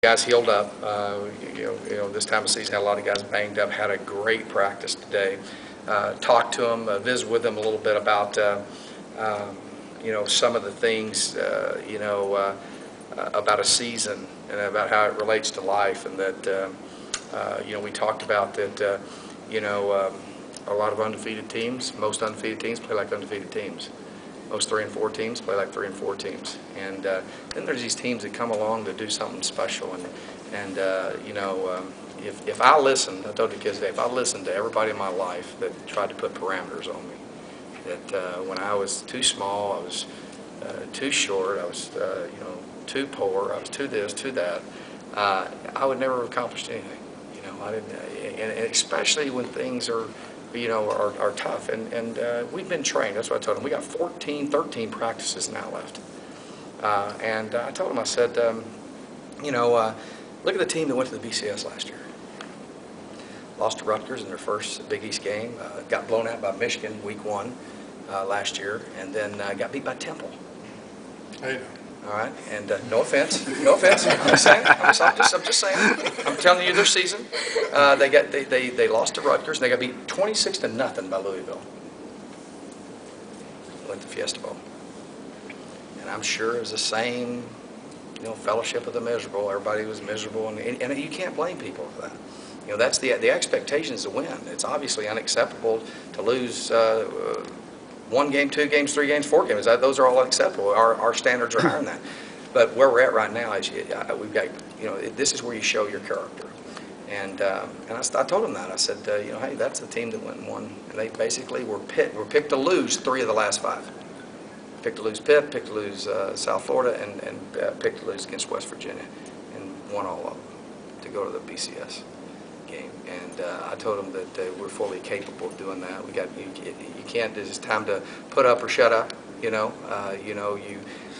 Guys healed up. This time of season, had a lot of guys banged up. Had a great practice today. Talked to them, visit with them a little bit about, some of the things, about a season and about how it relates to life, and that, we talked about that, a lot of undefeated teams, most undefeated teams play like undefeated teams. Most 3 and 4 teams play like 3 and 4 teams, and then there's these teams that come along to do something special. And if I listened, I told the kids today, if I listened to everybody in my life that tried to put parameters on me, that when I was too small, I was too short, I was too poor, I was too this, too that, I would never have accomplished anything. I didn't, and especially when things are tough, and we've been trained. That's what I told them. We got 13 practices now left, and I told them, I said, look at the team that went to the BCS last year. Lost to Rutgers in their first Big East game, got blown out by Michigan week 1 last year, and then got beat by Temple. Hey. All right, and no offense. I'm just saying. I'm just saying. I'm telling you, their season. They lost to Rutgers, and they got beat 26-0 by Louisville. Went to Fiesta Bowl, and I'm sure it was the same, fellowship of the miserable. Everybody was miserable, and you can't blame people for that. That's the expectation is to win. It's obviously unacceptable to lose. 1 game, 2 games, 3 games, 4 games. Those are all unacceptable. Our standards are higher than that. But where we're at right now is we've got, this is where you show your character. And I told them that. I said, hey, that's the team that went and won. And they basically were picked to lose 3 of the last 5. Picked to lose Pitt, picked to lose South Florida, and picked to lose against West Virginia, and won all of them to go to the BCS game. And I told them that we're fully capable of doing that. You can't. It's time to put up or shut up.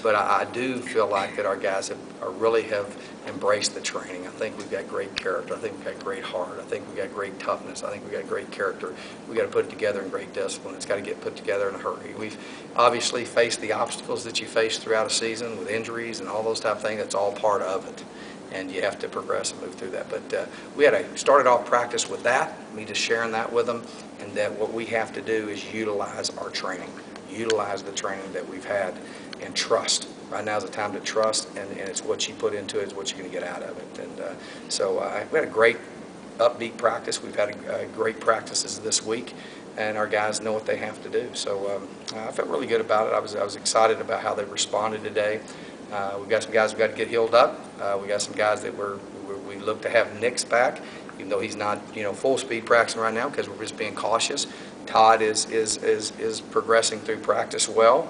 But I do feel like that our guys really have embraced the training. I think we've got great character. I think we've got great heart. I think we've got great toughness. I think we've got great character. We've got to put it together in great discipline. It's got to get put together in a hurry. We've obviously faced the obstacles that you face throughout a season with injuries and all those type of things. That's all part of it. And you have to progress and move through that. But we started off practice with that, me just sharing that with them, and that what we have to do is utilize our training, utilize the training that we've had, and trust. Right now is the time to trust, and it's what you put into it is what you're going to get out of it. And so we had a great upbeat practice. We've had great practices this week, and our guys know what they have to do. So I felt really good about it. I was excited about how they responded today. We've got some guys we've got to get healed up. We got some guys that we look to have Nick's back, even though he's not full speed practicing right now because we're just being cautious. Todd is progressing through practice well,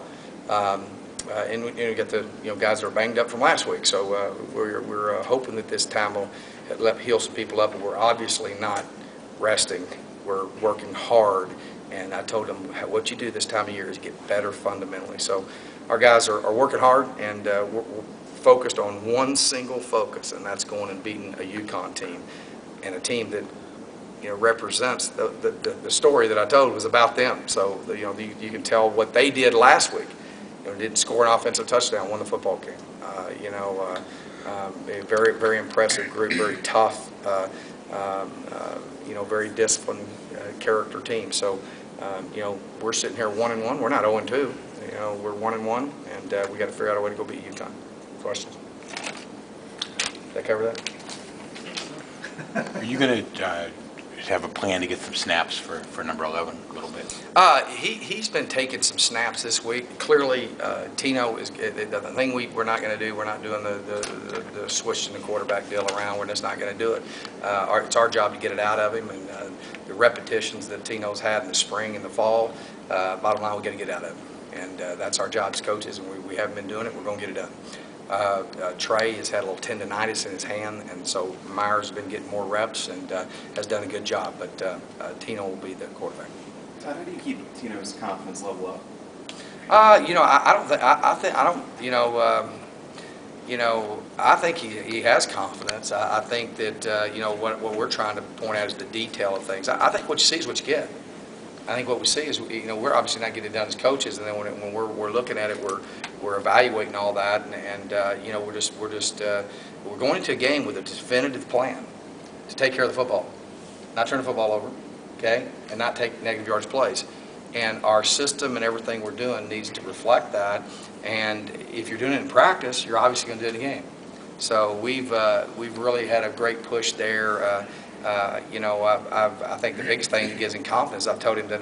and we got the guys that are banged up from last week. So we're hoping that this time will heal some people up. But we're obviously not resting. We're working hard. And I told them what you do this time of year is get better fundamentally. So our guys are working hard, and we're focused on one single focus, and that's going and beating a UConn team, and a team that represents the story that I told was about them. So you can tell what they did last week. Didn't score an offensive touchdown, won the football game. A very, very impressive group, very tough, very disciplined character team. So we're sitting here 1-1. We're not 0-2. We're 1-1, and we got to figure out a way to go beat UConn. Questions? Did I cover that? Are you going to have a plan to get some snaps for number 11 a little bit? He's been taking some snaps this week. Clearly, Tino is the thing we're not going to do. We're not doing the switching the quarterback deal around. We're just not going to do it. It's our job to get it out of him, and the repetitions that Tino's had in the spring and the fall. Bottom line, we got to get it out of him, and that's our job as coaches. And we haven't been doing it. We're going to get it done. Trey has had a little tendonitis in his hand, and so Myers has been getting more reps and has done a good job. But Tino will be the quarterback. Todd, how do you keep Tino's confidence level up? I think he has confidence. I think that what we're trying to point out is the detail of things. I think what you see is what you get. I think what we see is, we're obviously not getting it done as coaches, and then when we're looking at it, we're evaluating all that, and we're going into a game with a definitive plan to take care of the football, not turn the football over, okay, and not take negative yardage plays. And our system and everything we're doing needs to reflect that. And if you're doing it in practice, you're obviously going to do it in the game. So we've really had a great push there. I think the biggest thing that gives him confidence, I've told him that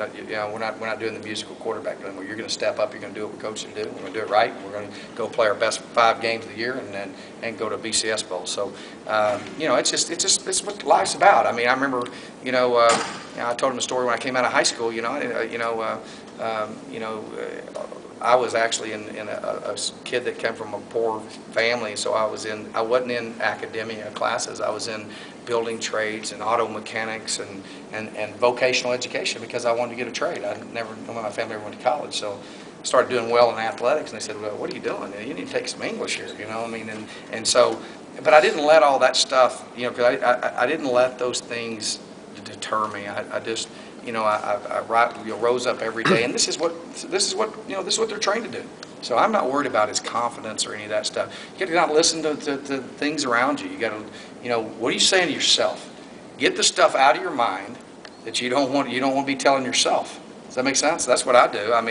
we're not doing the musical quarterback anymore. You're going to step up. You're going to do what we coach you to do. We're going to do it right. We're going to go play our best 5 games of the year and go to BCS Bowl. So it's what life's about. I mean, I remember I told him a story when I came out of high school. I was actually in a kid that came from a poor family, so I wasn't in academia classes. I was in building trades and auto mechanics and vocational education because I wanted to get a trade. None of my family ever went to college, so I started doing well in athletics, and they said, well, what are you doing? You need to take some English here, but I didn't let all that stuff, because I didn't let those things deter me. I rose up every day, and this is what they're trained to do. So I'm not worried about his confidence or any of that stuff. You got to not listen to things around you. You got to, what are you saying to yourself? Get the stuff out of your mind that you don't want to be telling yourself. Does that make sense? That's what I do. I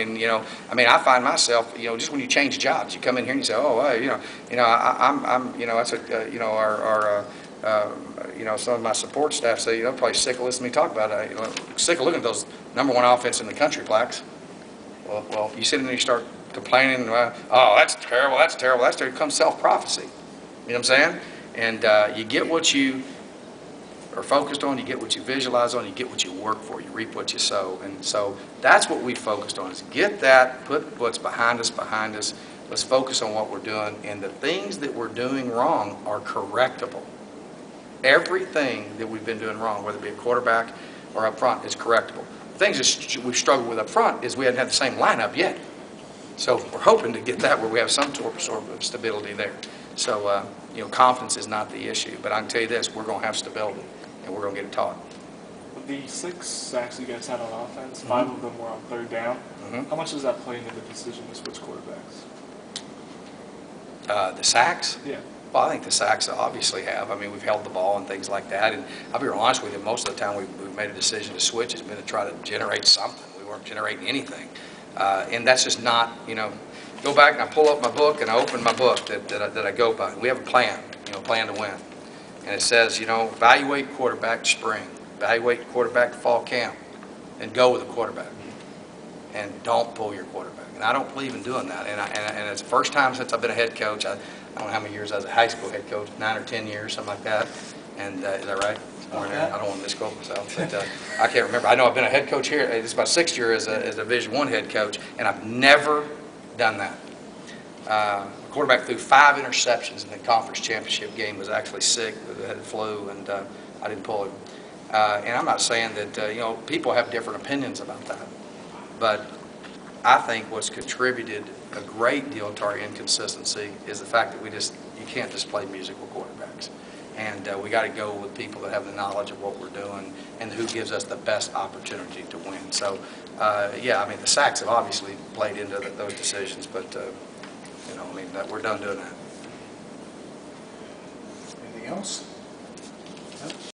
find myself, just when you change jobs, you come in here and you say, oh, that's what, some of my support staff say, probably sick of listening to me talk about it. Sick of looking at those #1 offense in the country plaques. Well, you sit in there and you start complaining, oh, that's terrible, that's terrible, that's terrible. It comes self-prophecy. You know what I'm saying? And you get what you are focused on, you get what you visualize on, you get what you work for, you reap what you sow. And so that's what we focused on, is get that, put what's behind us. Let's focus on what we're doing, and the things that we're doing wrong are correctable. Everything that we've been doing wrong, whether it be a quarterback or up front, is correctable. The things that we've struggled with up front is we hadn't had the same lineup yet. So we're hoping to get that where we have some sort of stability there. So, confidence is not the issue. But I can tell you this, we're going to have stability, and we're going to get it taught. The 6 sacks you guys had on offense, 5 of them were on 3rd down. How much does that play into the decision to switch quarterbacks? The sacks? Yeah. Well, I think the sacks obviously have. We've held the ball and things like that. And I'll be real honest with you, most of the time we've made a decision to switch has been to try to generate something. We weren't generating anything. And that's just not, go back and I pull up my book and I open my book that I go by. We have a plan, plan to win. And it says, evaluate quarterback spring, evaluate quarterback fall camp, and go with the quarterback. And don't pull your quarterback. And I don't believe in doing that. And it's the first time since I've been a head coach. I don't know how many years I was a high school head coach, 9 or 10 years, something like that. And is that right? Okay. I don't want to misquote myself, but I can't remember. I know I've been a head coach here. It's about 6th year as a Division I head coach, and I've never done that. The quarterback threw 5 interceptions in the conference championship game. Was actually sick, had the flu, and I didn't pull him. And I'm not saying that people have different opinions about that, but I think what's contributed a great deal to our inconsistency is the fact that you can't just play musical quarterbacks. And we got to go with people that have the knowledge of what we're doing and who gives us the best opportunity to win. So, the sacks have obviously played into those decisions, but, we're done doing that. Anything else?